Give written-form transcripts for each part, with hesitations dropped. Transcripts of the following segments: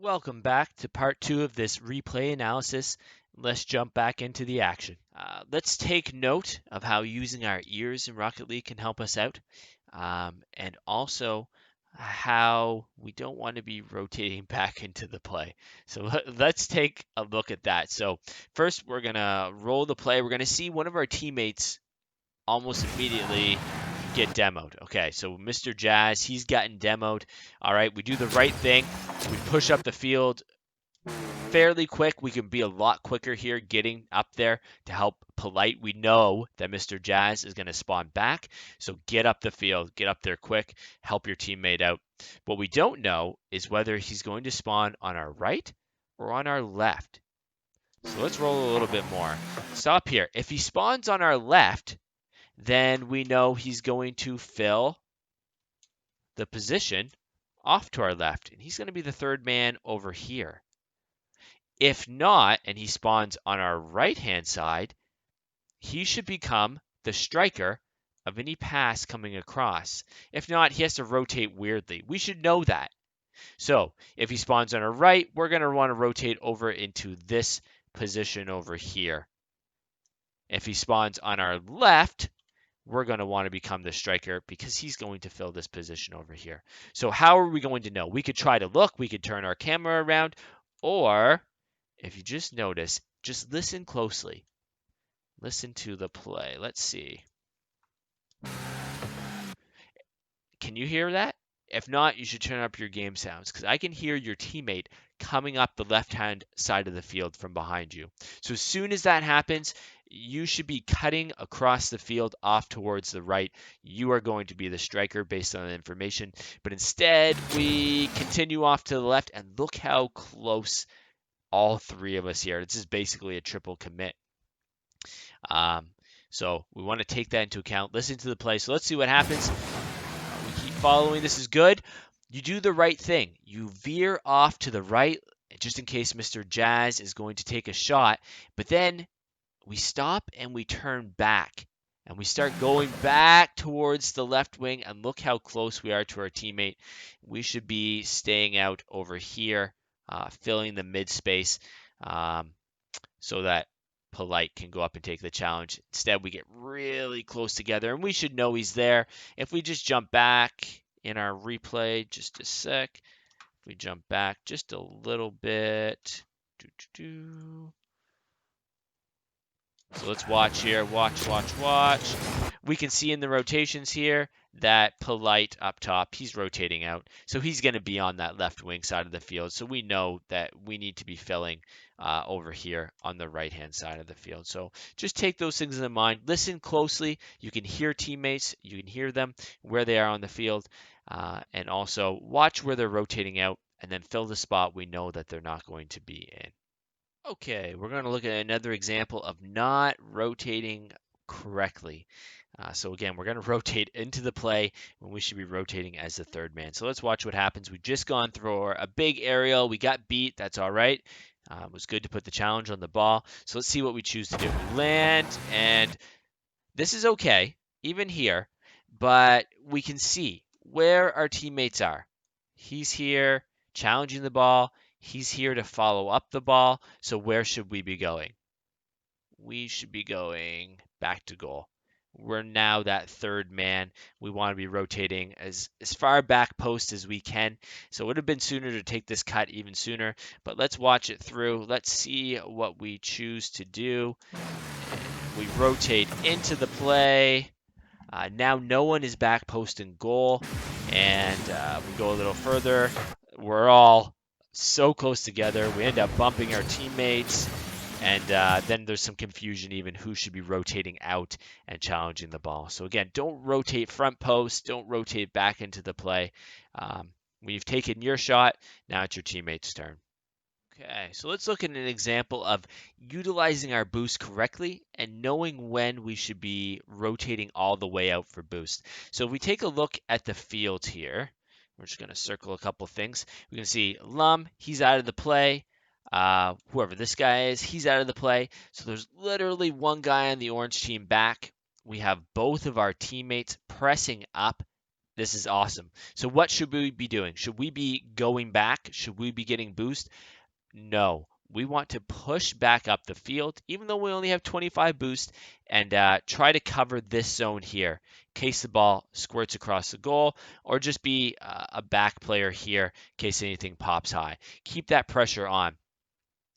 Welcome back to part 2 of this replay analysis. Let's jump back into the action. Let's take note of how using our ears in Rocket League can help us out, and also how we don't want to be rotating back into the play. So let's take a look at that. So first, we're going to roll the play. We're going to see one of our teammates almost immediately get demoed. Okay, so Mr. Jazz, he's gotten demoed. All right, we do the right thing. We push up the field fairly quick. We can be a lot quicker here getting up there to help Polite. We know that Mr. Jazz is going to spawn back, so get up the field, get up there quick, help your teammate out. What we don't know is whether he's going to spawn on our right or on our left. So let's roll a little bit more. Stop here. If he spawns on our left, then we know he's going to fill the position off to our left, and he's going to be the third man over here. If not, and he spawns on our right-hand side, he should become the striker of any pass coming across. If not, he has to rotate weirdly. We should know that. So if he spawns on our right, we're going to want to rotate over into this position over here. If he spawns on our left, we're going to want to become the striker because he's going to fill this position over here. So how are we going to know? We could try to look, we could turn our camera around, or if you just notice, just listen closely. Listen to the play. Let's see. Can you hear that? If not, you should turn up your game sounds because I can hear your teammate coming up the left-hand side of the field from behind you. So as soon as that happens, you should be cutting across the field off towards the right. You are going to be the striker based on the information. But instead, we continue off to the left, and look how close all three of us here. This is basically a triple commit. So we want to take that into account. Listen to the play. So let's see what happens. We keep following. This is good. You do the right thing. You veer off to the right just in case Mr. Jazz is going to take a shot. But then we stop and we turn back. And we start going back towards the left wing. And look how close we are to our teammate. We should be staying out over here, filling the mid space so that Polite can go up and take the challenge. Instead, we get really close together, and we should know he's there. If we just jump back in our replay, just a sec. If we jump back just a little bit. So let's watch here. Watch. We can see in the rotations here that Polite up top, he's rotating out. So he's going to be on that left wing side of the field. So we know that we need to be filling over here on the right-hand side of the field. So just take those things in mind. Listen closely. You can hear teammates. You can hear them where they are on the field. And also watch where they're rotating out and then fill the spot we know that they're not going to be in. Okay, we're going to look at another example of not rotating correctly. So again, we're going to rotate into the play when we should be rotating as the third man. So let's watch what happens. We've just gone through a big aerial. We got beat. That's all right. It was good to put the challenge on the ball. So let's see what we choose to do. We land, and this is okay, even here, but we can see where our teammates are. He's here challenging the ball. He's here to follow up the ball. So where should we be going? We should be going back to goal. We're now that third man. We want to be rotating as far back post as we can. So it would have been sooner to take this cut even sooner. But let's watch it through. Let's see what we choose to do. We rotate into the play. Now no one is back post in goal. And we go a little further. We're all so close together. We end up bumping our teammates. And then there's some confusion even who should be rotating out and challenging the ball. So again, don't rotate front post. Don't rotate back into the play. When you've taken your shot, now it's your teammate's turn. Okay, so let's look at an example of utilizing our boost correctly and knowing when we should be rotating all the way out for boost. So if we take a look at the field here, we're just going to circle a couple things. We can see Lum, he's out of the play. Whoever this guy is, he's out of the play. So there's literally one guy on the orange team back. We have both of our teammates pressing up. This is awesome. So what should we be doing? Should we be going back? Should we be getting boost? No. We want to push back up the field, even though we only have 25 boost, and try to cover this zone here in case the ball squirts across the goal, or just be a back player here in case anything pops high. Keep that pressure on.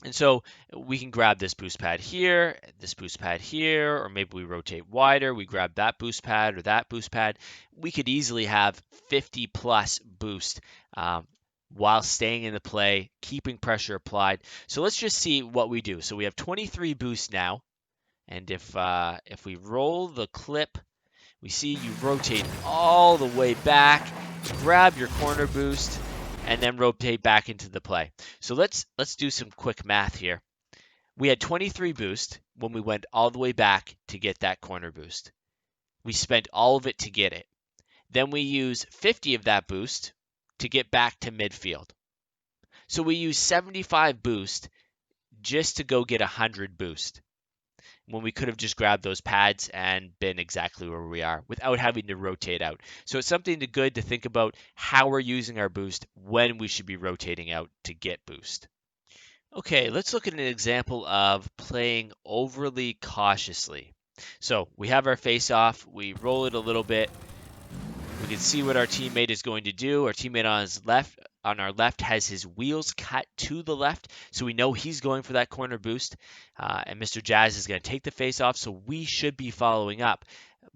And so we can grab this boost pad here, this boost pad here, or maybe we rotate wider. We grab that boost pad or that boost pad. We could easily have 50 plus boost while staying in the play, keeping pressure applied. So let's just see what we do. So we have 23 boost now. And if we roll the clip, we see you rotate all the way back, grab your corner boost, and then rotate back into the play. So let's do some quick math here. We had 23 boost when we went all the way back to get that corner boost. We spent all of it to get it. Then we use 50 of that boost to get back to midfield. So we use 75 boost just to go get 100 boost, when we could have just grabbed those pads and been exactly where we are without having to rotate out. So it's something good to think about how we're using our boost, when we should be rotating out to get boost. Okay, let's look at an example of playing overly cautiously. So we have our face off, we roll it a little bit. We can see what our teammate is going to do. Our teammate on our left has his wheels cut to the left, so we know he's going for that corner boost. And Mr. Jazz is going to take the face off, so we should be following up.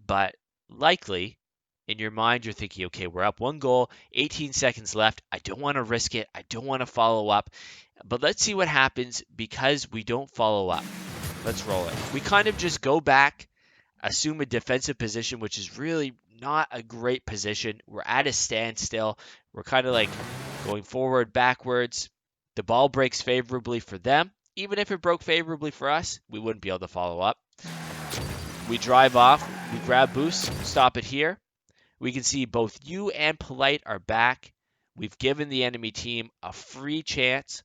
But likely, in your mind, you're thinking, okay, we're up 1 goal, 18 seconds left. I don't want to risk it. I don't want to follow up. But let's see what happens because we don't follow up. Let's roll it. We kind of just go back, assume a defensive position, which is really not a great position. We're at a standstill. We're kind of like going forward, backwards. The ball breaks favorably for them. Even if it broke favorably for us, we wouldn't be able to follow up. We drive off. We grab boost. Stop it here. We can see both you and Polite are back. We've given the enemy team a free chance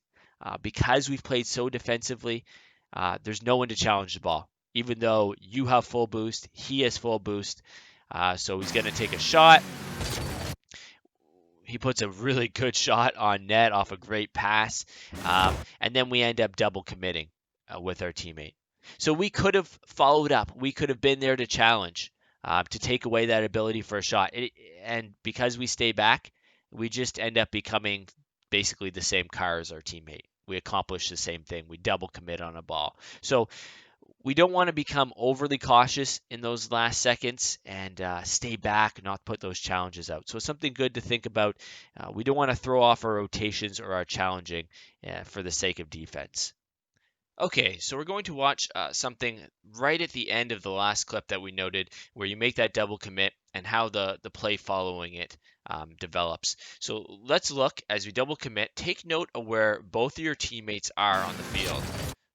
because we've played so defensively. There's no one to challenge the ball. Even though you have full boost, he has full boost. So he's going to take a shot. He puts a really good shot on net off a great pass. And then we end up double committing with our teammate. So we could have followed up. We could have been there to challenge, to take away that ability for a shot. And because we stay back, we just end up becoming basically the same car as our teammate. We accomplish the same thing. We double commit on a ball. So we don't want to become overly cautious in those last seconds and stay back, not put those challenges out. So it's something good to think about. We don't want to throw off our rotations or our challenging for the sake of defense. Okay, so we're going to watch something right at the end of the last clip that we noted, where you make that double commit and how the play following it develops. So let's look as we double commit. Take note of where both of your teammates are on the field.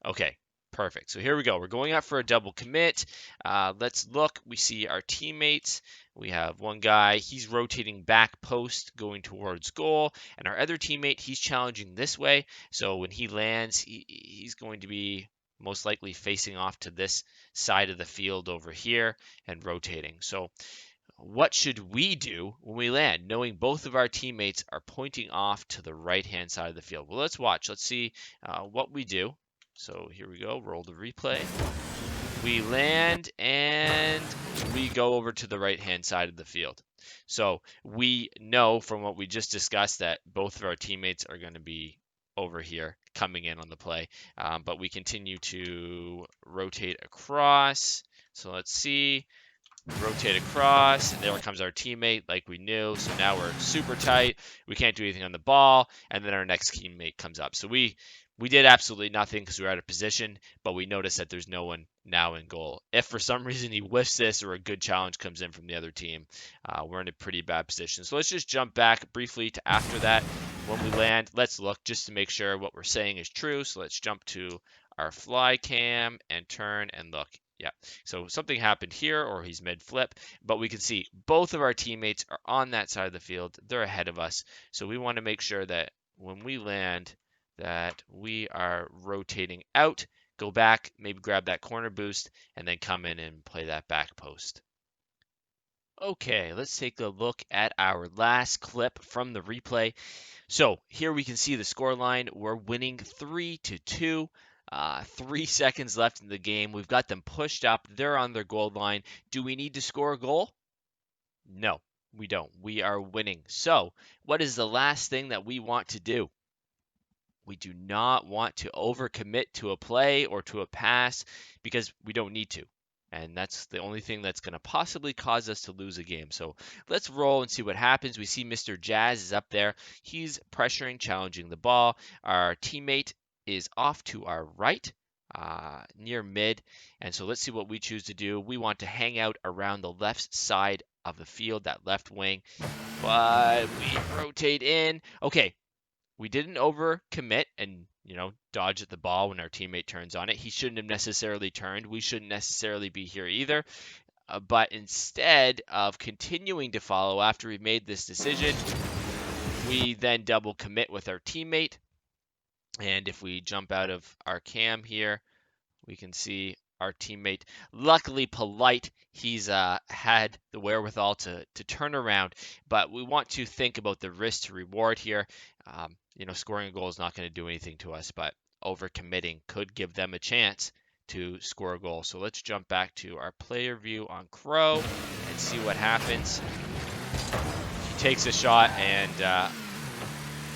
Okay, perfect. So here we go. We're going out for a double commit. Let's look. We see our teammates. We have one guy, he's rotating back post going towards goal, and our other teammate, he's challenging this way. So when he lands, he's going to be most likely facing off to this side of the field over here and rotating. So what should we do when we land, knowing both of our teammates are pointing off to the right-hand side of the field? Well, let's watch. Let's see what we do. So here we go. Roll the replay. We land and we go over to the right-hand side of the field. So we know from what we just discussed that both of our teammates are going to be over here coming in on the play. But we continue to rotate across. So let's see. Rotate across, and there comes our teammate like we knew. So now we're super tight. We can't do anything on the ball, and then our next teammate comes up. So we did absolutely nothing because we were out of position, but we noticed that there's no one now in goal. If for some reason he whiffs this or a good challenge comes in from the other team, we're in a pretty bad position. So let's just jump back briefly to after that. When we land, let's look just to make sure what we're saying is true. So let's jump to our fly cam and turn and look. Yeah, so something happened here, or he's mid-flip, but we can see both of our teammates are on that side of the field. They're ahead of us, so we want to make sure that when we land that we are rotating out, go back, maybe grab that corner boost, and then come in and play that back post. Okay, let's take a look at our last clip from the replay. So here we can see the score line. We're winning 3-2. 3 seconds left in the game. We've got them pushed up. They're on their goal line. Do we need to score a goal? No, we don't. We are winning. So what is the last thing that we want to do? We do not want to overcommit to a play or to a pass because we don't need to. And that's the only thing that's going to possibly cause us to lose a game. So let's roll and see what happens. We see Mr. Jazz is up there. He's pressuring, challenging the ball. Our teammate is off to our right, near mid. And so let's see what we choose to do. We want to hang out around the left side of the field, that left wing. But we rotate in. Okay, we didn't overcommit and dodge at the ball when our teammate turns on it. He shouldn't have necessarily turned. We shouldn't necessarily be here either. But instead of continuing to follow after we made this decision, we then double commit with our teammate. And if we jump out of our cam here, we can see our teammate, luckily polite, he's had the wherewithal to turn around. But we want to think about the risk to reward here. Scoring a goal is not going to do anything to us, but overcommitting could give them a chance to score a goal. So let's jump back to our player view on Krow and see what happens. He takes a shot and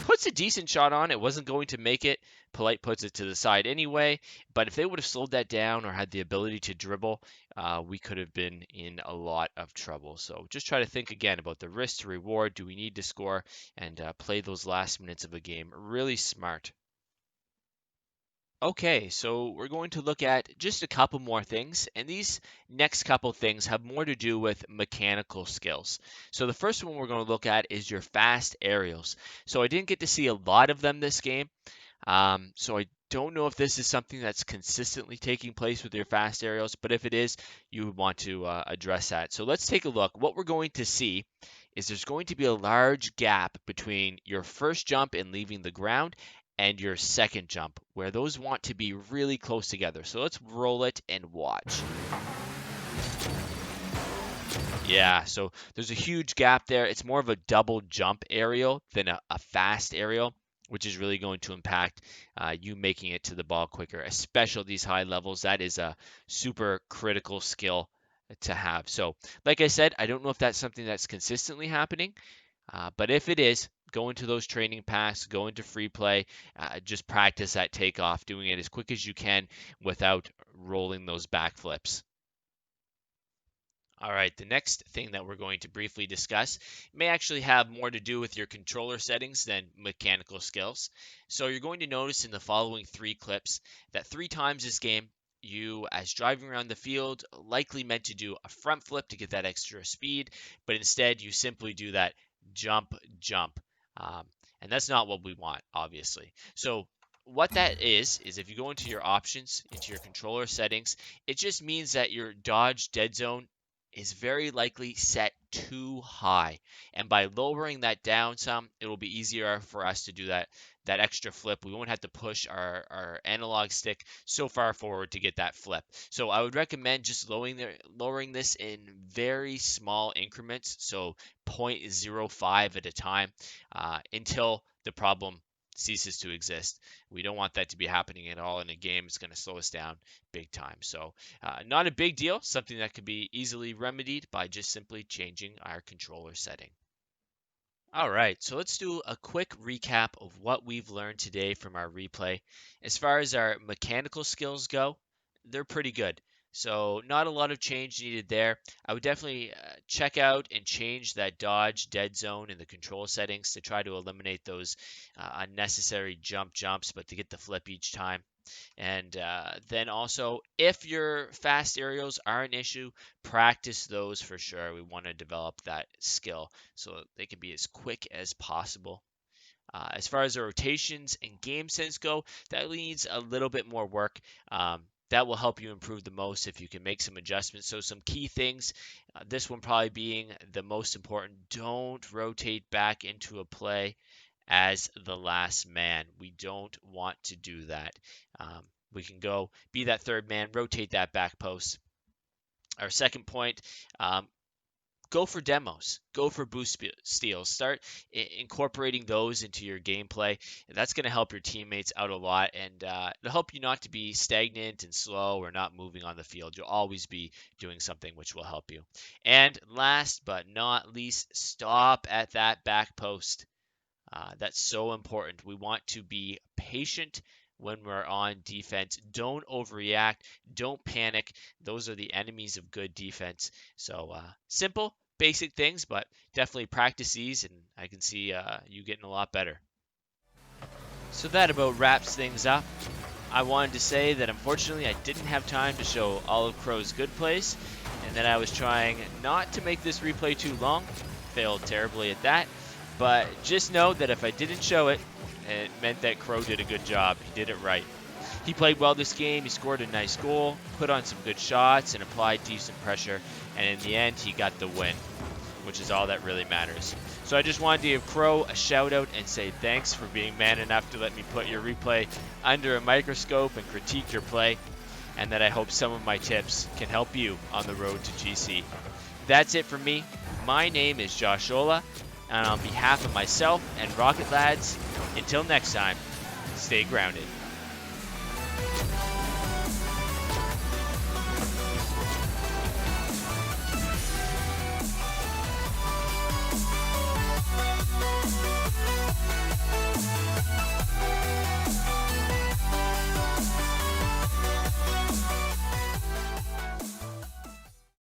puts a decent shot on. It wasn't going to make it. Polite puts it to the side anyway. But if they would have slowed that down or had the ability to dribble, we could have been in a lot of trouble. So just try to think again about the risk to reward. Do we need to score? And play those last minutes of a game really smart. Okay, so we're going to look at just a couple more things, and these next couple things have more to do with mechanical skills. So the first one we're going to look at is your fast aerials. So I didn't get to see a lot of them this game, so I don't know if this is something that's consistently taking place with your fast aerials, but if it is, you would want to address that. So let's take a look. What we're going to see is there's going to be a large gap between your first jump and leaving the ground and your second jump, where those want to be really close together. So let's roll it and watch. Yeah, so there's a huge gap there. It's more of a double jump aerial than a fast aerial, which is really going to impact you making it to the ball quicker, especially at these high levels. That is a super critical skill to have. So, like I said, I don't know if that's something that's consistently happening, but if it is, go into those training packs, go into free play, just practice that takeoff, doing it as quick as you can without rolling those backflips. All right, the next thing that we're going to briefly discuss may actually have more to do with your controller settings than mechanical skills. So you're going to notice in the following three clips that 3 times this game, you, as driving around the field, likely meant to do a front flip to get that extra speed, but instead you simply do that jump, jump. And that's not what we want, obviously. So what that is if you go into your options, into your controller settings, it just means that your dodge dead zone is very likely set too high. And by lowering that down some, it will be easier for us to do that extra flip. We won't have to push our analog stick so far forward to get that flip. So I would recommend just lowering this in very small increments, so 0.05 at a time, until the problem ceases to exist. We don't want that to be happening at all in a game. It's going to slow us down big time. So not a big deal, something that could be easily remedied by just simply changing our controller setting. All right, so let's do a quick recap of what we've learned today from our replay. As far as our mechanical skills go, they're pretty good. So not a lot of change needed there. I would definitely check out and change that dodge dead zone in the control settings to try to eliminate those unnecessary jumps, but to get the flip each time. And then also, if your fast aerials are an issue, practice those for sure. We want to develop that skill so they can be as quick as possible. As far as the rotations and game sense go, that needs a little bit more work. That will help you improve the most if you can make some adjustments. So some key things, this one probably being the most important, don't rotate back into a play as the last man. We don't want to do that. We can go be that third man, rotate that back post. Our second point, go for demos, go for boost steals, start incorporating those into your gameplay. That's going to help your teammates out a lot, and it'll help you not to be stagnant and slow or not moving on the field. You'll always be doing something which will help you. And last but not least, stop at that back post. That's so important. We want to be patient when we're on defense. Don't overreact. Don't panic. Those are the enemies of good defense. So simple, basic things, but definitely practice these, and I can see you getting a lot better. So that about wraps things up. I wanted to say that unfortunately I didn't have time to show all of Krow's good plays, and that I was trying not to make this replay too long. Failed terribly at that. But just know that if I didn't show it, it meant that Krow did a good job. He did it right. He played well this game. He scored a nice goal, put on some good shots, and applied decent pressure. And in the end, he got the win, which is all that really matters. So I just wanted to give Krow a shout out and say thanks for being man enough to let me put your replay under a microscope and critique your play, and that I hope some of my tips can help you on the road to GC. That's it for me. My name is Josh Ola, and on behalf of myself and Rocket Lads, until next time, stay grounded.